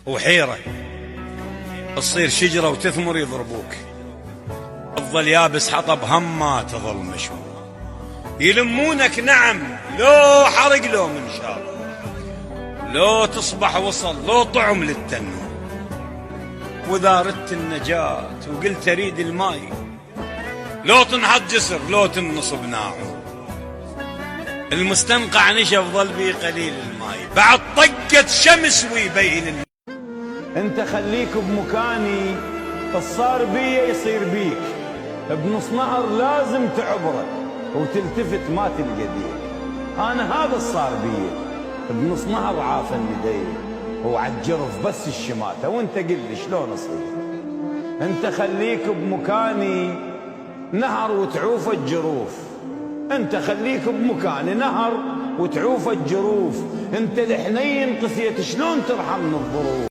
وحيرة تصير شجرة وتثمر يضربوك، تظل يابس حطب هم ما تظل مشوي، يلمونك نعم لو حرق لو منشار، لو تصبح وصل لو طعم للتنور. واذا ردت النجاة وقلت اريد الماي، لو تنحط جسر لو تنصب ناعور، المستنقع نشف ظل بي قليل الماي، بعد طقة شمس ويبين. انت خليك بمكاني، الصار بي يصير بيك، بنص نهر لازم تعبره وتلتفت ما تلقى ديك. انا هذا الصار بي، بنص نهر عافني ديك وعالجرف بس الشماته، وانت قل لي شلون اصير؟ انت خليك بمكاني، نهر وتعوف الجروف، انت خليك بمكاني، نهر وتعوف الجروف، انت الحنين قسيت شلون ترحم من الظروف.